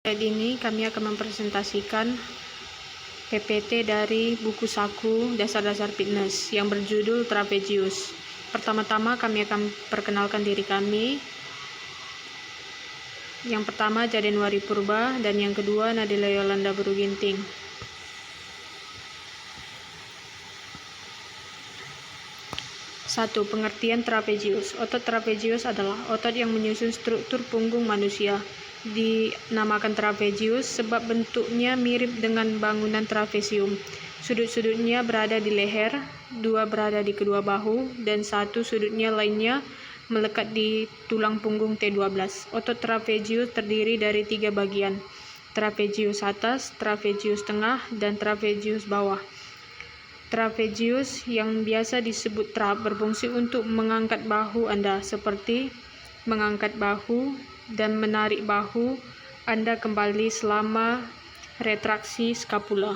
Slide ini kami akan mempresentasikan PPT dari buku saku Dasar-Dasar Fitness yang berjudul Trapezius. Pertama-tama kami akan perkenalkan diri kami. Yang pertama Jadenwari Purba dan yang kedua Nadila Yolanda Beruginting. Satu, pengertian trapezius. Otot trapezius adalah otot yang menyusun struktur punggung manusia. Dinamakan trapezius sebab bentuknya mirip dengan bangunan trapesium. Sudut-sudutnya berada di leher, dua berada di kedua bahu, dan satu sudutnya lainnya melekat di tulang punggung T12. Otot trapezius terdiri dari 3 bagian, trapezius atas, trapezius tengah, dan trapezius bawah. Trapezius yang biasa disebut trap berfungsi untuk mengangkat bahu Anda, seperti mengangkat bahu dan menarik bahu Anda kembali selama retraksi skapula.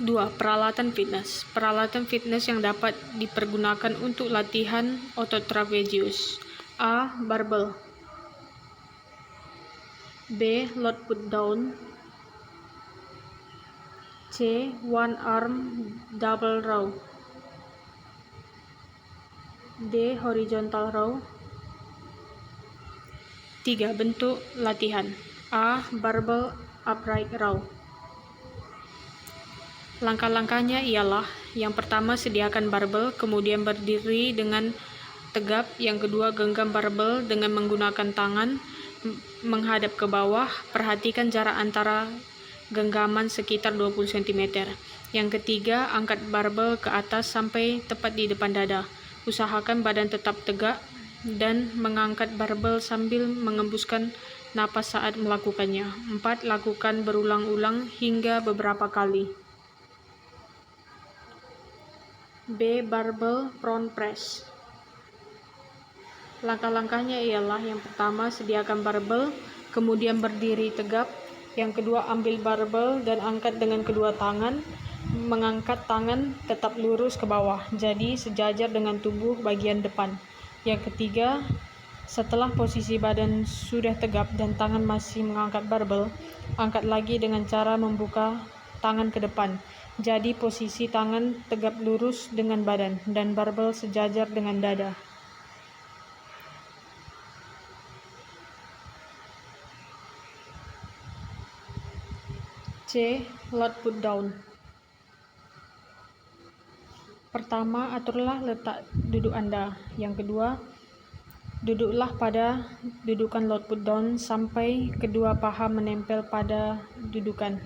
2. Peralatan fitness. Peralatan fitness yang dapat dipergunakan untuk latihan otot trapezius. A. Barbell. B. Lat put down. C. One arm double row. D. Horizontal row. 3. Bentuk latihan. A. Barbell upright row. Langkah-langkahnya ialah: yang pertama, sediakan barbel, kemudian berdiri dengan tegap. Yang kedua, genggam barbel dengan menggunakan tangan menghadap ke bawah. Perhatikan jarak antara genggaman sekitar 20 cm. Yang ketiga, angkat barbel ke atas sampai tepat di depan dada. Usahakan badan tetap tegak dan mengangkat barbel sambil mengembuskan napas saat melakukannya. 4. Lakukan berulang-ulang hingga beberapa kali. B. Barbell front press. Langkah-langkahnya ialah: yang pertama, sediakan barbel, kemudian berdiri tegap. Yang kedua, ambil barbel dan angkat dengan kedua tangan. Mengangkat tangan tetap lurus ke bawah, jadi sejajar dengan tubuh bagian depan. Yang ketiga, setelah posisi badan sudah tegap dan tangan masih mengangkat barbel, angkat lagi dengan cara membuka tangan ke depan. Jadi posisi tangan tegap lurus dengan badan dan barbel sejajar dengan dada. C. Lat put down. Pertama, aturlah letak duduk Anda. Yang kedua, duduklah pada dudukan lat put down sampai kedua paha menempel pada dudukan.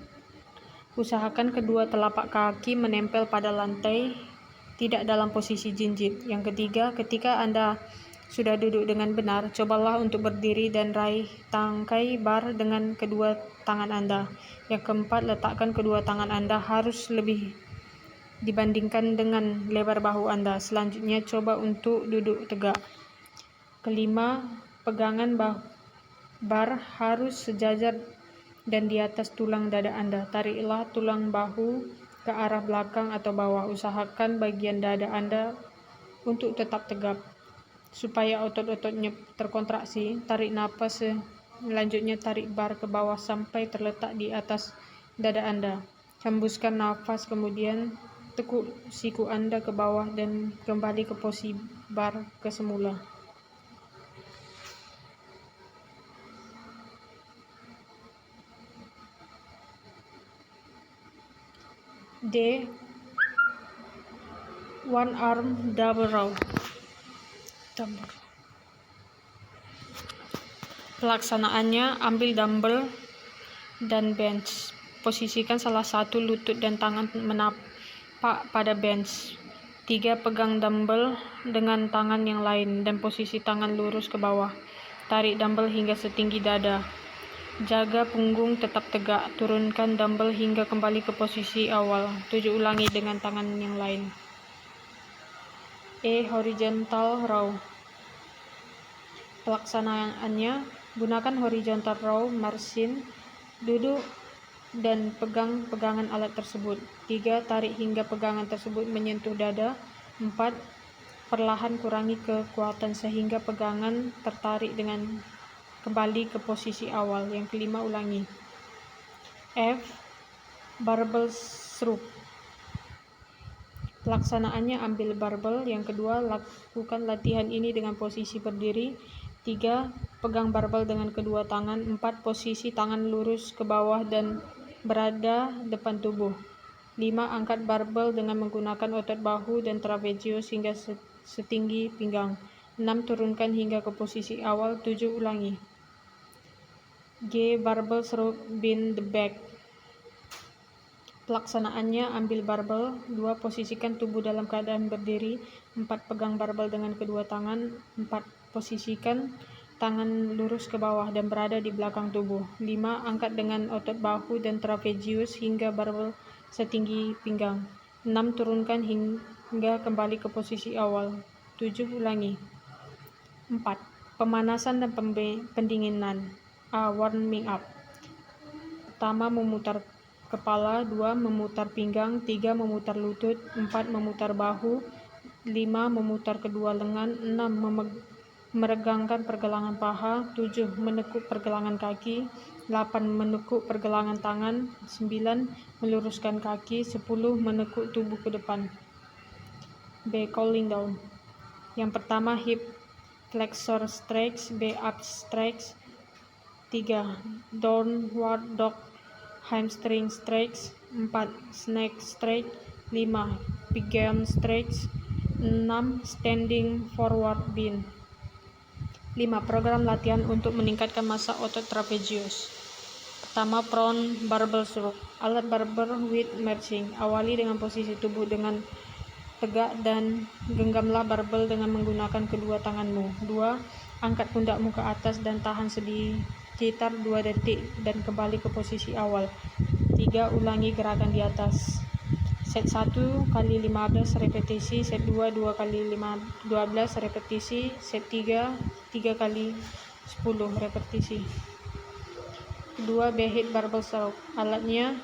Usahakan kedua telapak kaki menempel pada lantai, tidak dalam posisi jinjit. Yang ketiga, ketika Anda sudah duduk dengan benar, cobalah untuk berdiri dan raih tangkai bar dengan kedua tangan Anda. Yang keempat, letakkan kedua tangan Anda harus lebih dibandingkan dengan lebar bahu Anda. Selanjutnya, coba untuk duduk tegak. Kelima, pegangan bar harus sejajar dan di atas tulang dada Anda. Tariklah tulang bahu ke arah belakang atau bawah. Usahakan bagian dada Anda untuk tetap tegap. Supaya otot-ototnya terkontraksi, tarik napas. Selanjutnya, tarik bar ke bawah sampai terletak di atas dada Anda. Hembuskan nafas, kemudian tekuk siku Anda ke bawah dan kembali ke posisi bar ke semula. D. One arm double row. Pelaksanaannya: ambil dumbbell dan bench. Posisikan salah satu lutut dan tangan menapak pada bench. 3. Pegang dumbbell dengan tangan yang lain dan posisi tangan lurus ke bawah. Tarik dumbbell hingga setinggi dada. Jaga punggung tetap tegak. Turunkan dumbbell hingga kembali ke posisi awal. 7. Ulangi dengan tangan yang lain. E. Horizontal row. Pelaksanaannya: gunakan horizontal row machine. Duduk dan pegang pegangan alat tersebut. 3. Tarik hingga pegangan tersebut menyentuh dada. 4. perlahan kurangi kekuatan sehingga pegangan tertarik dengan kembali ke posisi awal. Yang kelima, ulangi. F. Barbell stroke. Pelaksanaannya, ambil barbel. Yang kedua, lakukan latihan ini dengan posisi berdiri. 3. Pegang barbel dengan kedua tangan. 4. Posisi tangan lurus ke bawah dan berada depan tubuh. 5. Angkat barbel dengan menggunakan otot bahu dan trapezius hingga setinggi pinggang. 6. Turunkan hingga ke posisi awal. 7. Ulangi. G. Barbell stroke bend the back. Pelaksanaannya, ambil barbel. 2. Posisikan tubuh dalam keadaan berdiri. 4. Pegang barbel dengan kedua tangan. 4. Posisikan tangan lurus ke bawah dan berada di belakang tubuh. 5. Angkat dengan otot bahu dan trapezius hingga barbel setinggi pinggang. 6. Turunkan hingga kembali ke posisi awal. 7. Ulangi. 4. Pemanasan dan pendinginan. A. Warming up. Pertama, memutar kepala. 2. Memutar pinggang. 3. Memutar lutut. 4. Memutar bahu. 5. Memutar kedua lengan. 6. Meregangkan pergelangan paha. 7. Menekuk pergelangan kaki. 8. Menekuk pergelangan tangan. 9. Meluruskan kaki. 10. Menekuk tubuh ke depan. B. Cooling down. Yang pertama, hip flexor stretch. B. up stretch. 3. Downward dog hamstring stretch. 4. Snake stretch. 5. pigeon stretch. 6. Standing forward bend. 5. Program latihan untuk meningkatkan massa otot trapezius. Pertama, prone barbell stroke. Alat barbell with marching. Awali dengan posisi tubuh dengan tegak dan genggamlah barbel dengan menggunakan kedua tanganmu. 2. Angkat pundakmu ke atas dan tahan sekitar 2 detik dan kembali ke posisi awal. 3. Ulangi gerakan di atas. Set 1 kali 15 repetisi, set 2 2 kali 12 repetisi, set 3 3 kali 10 repetisi. Kedua, behead barbell stroke. Alatnya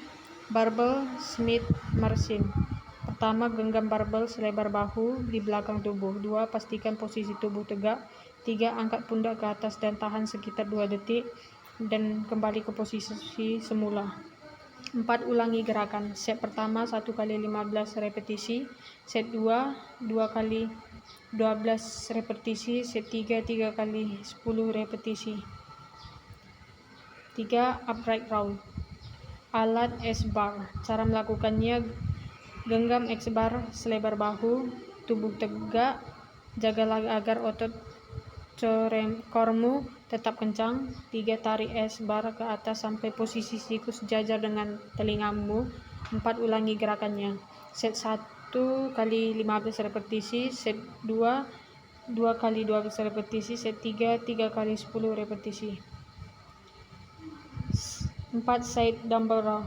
barbell Smith machine. Pertama, genggam barbel selebar bahu di belakang tubuh. 2. Pastikan posisi tubuh tegak. 3. Angkat pundak ke atas dan tahan sekitar 2 detik dan kembali ke posisi semula. 4. Ulangi gerakan. Set pertama 1 kali 15 repetisi, set 2 2 kali 12 repetisi, set 3 3 kali 10 repetisi. 3. Upright row. Alat S-bar. Cara melakukannya, genggam X-bar selebar bahu, tubuh tegak, jagalah agar otot kormu tetap kencang. 3. Tarik S-bar ke atas sampai posisi siku sejajar dengan telingamu. 4. Ulangi gerakannya. Set 1 kali 15 repetisi, set 2 2 kali 12 repetisi, set 3 3 kali 10 repetisi. 4. Side dumbbell row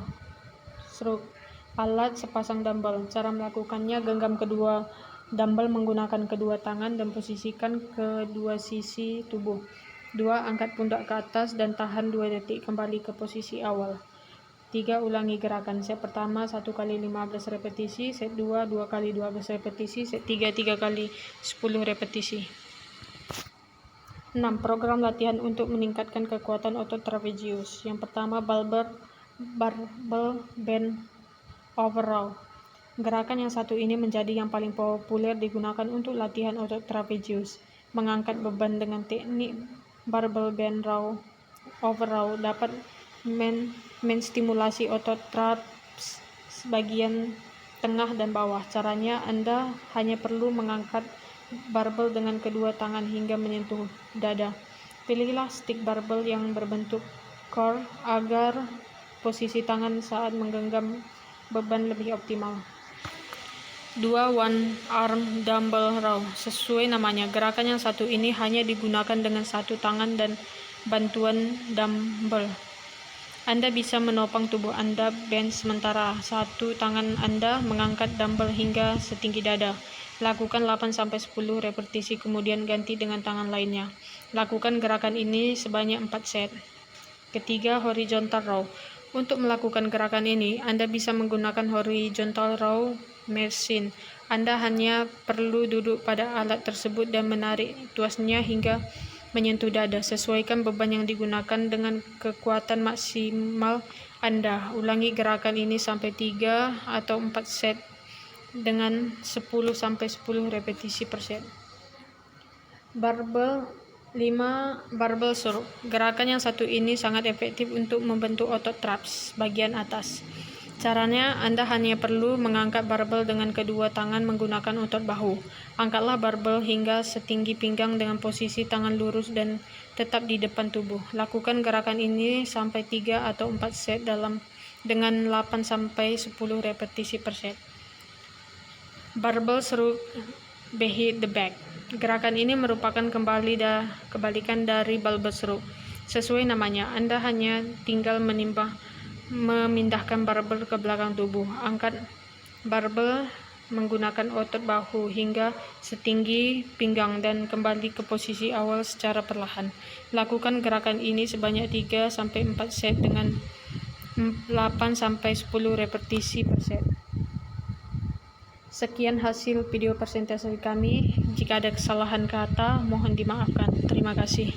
stroke. Alat sepasang dumbbell. Cara melakukannya, genggam kedua dumbbell menggunakan kedua tangan dan posisikan kedua sisi tubuh. 2. Angkat pundak ke atas dan tahan 2 detik, kembali ke posisi awal. 3. Ulangi gerakan. Set pertama 1 kali 15 repetisi, set 2 2 kali 12 repetisi, set 3 3 kali 10 repetisi. 6. Program latihan untuk meningkatkan kekuatan otot trapezius. Yang pertama, barbell bend over row. Gerakan yang satu ini menjadi yang paling populer digunakan untuk latihan otot trapezius. Mengangkat beban dengan teknik barbell bend over row dapat menstimulasi otot traps bagian tengah dan bawah. Caranya, Anda hanya perlu mengangkat barbel dengan kedua tangan hingga menyentuh dada. Pilihlah stick barbel yang berbentuk core agar posisi tangan saat menggenggam beban lebih optimal. 2. One arm dumbbell row. Sesuai namanya, gerakan yang satu ini hanya digunakan dengan satu tangan dan bantuan dumbbell. Anda bisa menopang tubuh Anda bend sementara satu tangan Anda mengangkat dumbbell hingga setinggi dada. Lakukan 8-10 repetisi, kemudian ganti dengan tangan lainnya. Lakukan gerakan ini sebanyak 4 set. Ketiga, horizontal row. Untuk melakukan gerakan ini, Anda bisa menggunakan horizontal row machine Anda hanya perlu duduk pada alat tersebut dan menarik tuasnya hingga menyentuh dada. Sesuaikan beban yang digunakan dengan kekuatan maksimal Anda. Ulangi gerakan ini sampai 3 atau 4 set dengan 10-10 repetisi per set. Barbel 5. Barbel suruk. Gerakan yang satu ini sangat efektif untuk membentuk otot traps bagian atas. Caranya, Anda hanya perlu mengangkat barbel dengan kedua tangan menggunakan otot bahu. Angkatlah barbel hingga setinggi pinggang dengan posisi tangan lurus dan tetap di depan tubuh. Lakukan gerakan ini sampai 3 atau 4 set dengan 8-10 repetisi per set. Barbel suruk behind the back. Gerakan ini merupakan kebalikan dari barbel suruk. Sesuai namanya, Anda hanya tinggal memindahkan barbel ke belakang tubuh. Angkat barbel menggunakan otot bahu hingga setinggi pinggang dan kembali ke posisi awal secara perlahan. Lakukan gerakan ini sebanyak 3-4 set dengan 8-10 repetisi per set. Sekian hasil video presentasi kami. Jika ada kesalahan kata, mohon dimaafkan. Terima kasih.